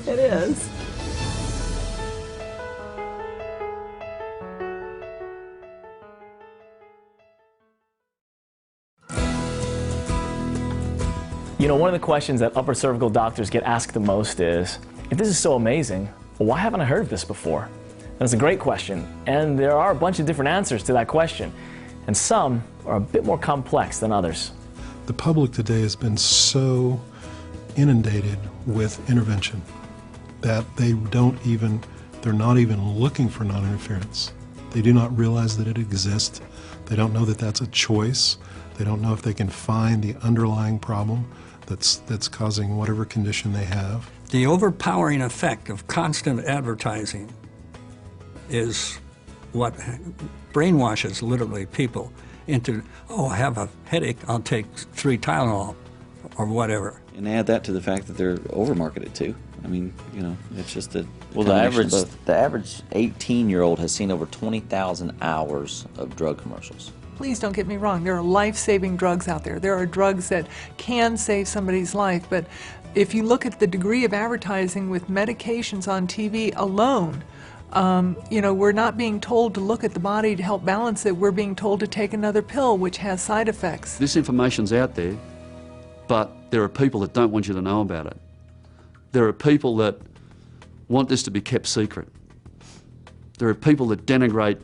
It is. You know, one of the questions that upper cervical doctors get asked the most is, if this is so amazing, why haven't I heard of this before? That's a great question, and there are a bunch of different answers to that question, and some are a bit more complex than others. The public today has been so inundated with intervention that they're not even looking for non-interference. They do not realize that it exists. They don't know that that's a choice. They don't know if they can find the underlying problem that's causing whatever condition they have. The overpowering effect of constant advertising is what brainwashes literally people into, oh, I have a headache, I'll take 3 Tylenol or whatever. And add that to the fact that they're overmarketed too. I mean, you know, it's just a well, the average 18-year-old has seen over 20,000 hours of drug commercials. Please don't get me wrong, there are life-saving drugs out there. There are drugs that can save somebody's life, but if you look at the degree of advertising with medications on TV alone, you know, we're not being told to look at the body to help balance it. We're being told to take another pill, which has side effects. This information's out there, but there are people that don't want you to know about it. There are people that want this to be kept secret. There are people that denigrate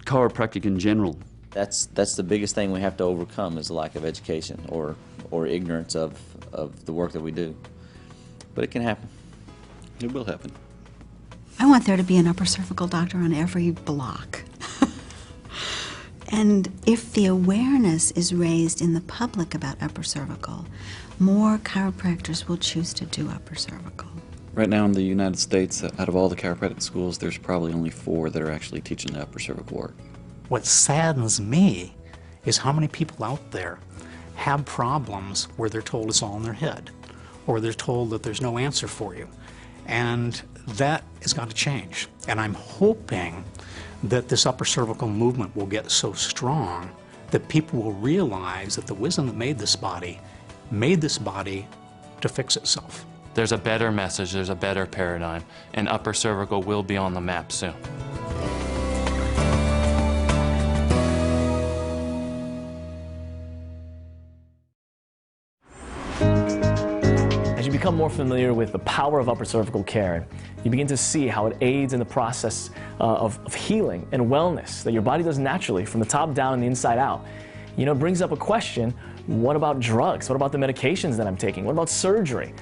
chiropractic in general. That's the biggest thing we have to overcome, is the lack of education or ignorance of the work that we do. But it can happen. It will happen. I want there to be an upper cervical doctor on every block. And if the awareness is raised in the public about upper cervical, more chiropractors will choose to do upper cervical. Right now in the United States, out of all the chiropractic schools, there's probably only 4 that are actually teaching the upper cervical work. What saddens me is how many people out there have problems where they're told it's all in their head, or they're told that there's no answer for you. And that has got to change. And I'm hoping that this upper cervical movement will get so strong that people will realize that the wisdom that made this body to fix itself. There's a better message, there's a better paradigm, and upper cervical will be on the map soon. As you become more familiar with the power of upper cervical care, you begin to see how it aids in the process of healing and wellness that your body does naturally from the top down and the inside out. You know, it brings up a question, what about drugs? What about the medications that I'm taking? What about surgery?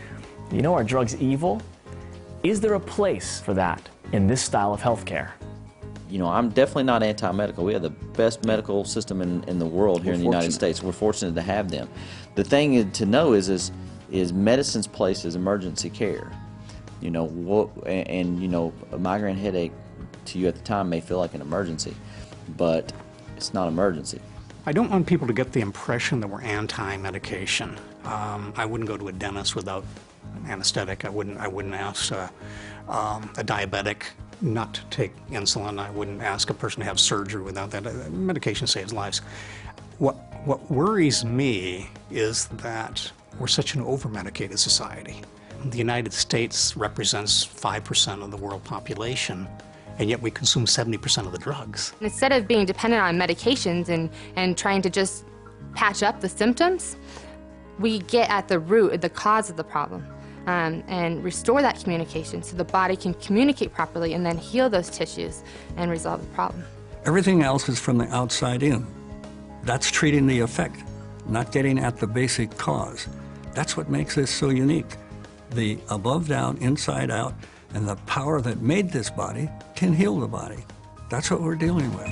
You know, are drugs evil? Is there a place for that in this style of healthcare? You know, I'm definitely not anti-medical. We have the best medical system in the world here in the United States. We're fortunate to have them. The thing to know is medicine's place is emergency care. You know, you know, a migraine headache to you at the time may feel like an emergency, but it's not emergency. I don't want people to get the impression that we're anti-medication. I wouldn't go to a dentist without an anesthetic. I wouldn't ask a diabetic not to take insulin. I wouldn't ask a person to have surgery without that. Medication saves lives. What worries me is that we're such an over-medicated society. The United States represents 5% of the world population, and yet we consume 70% of the drugs. Instead of being dependent on medications and trying to just patch up the symptoms, we get at the root, the cause of the problem, and restore that communication so the body can communicate properly and then heal those tissues and resolve the problem. Everything else is from the outside in. That's treating the effect, not getting at the basic cause. That's what makes this so unique. The above down, inside out, and the power that made this body can heal the body. That's what we're dealing with.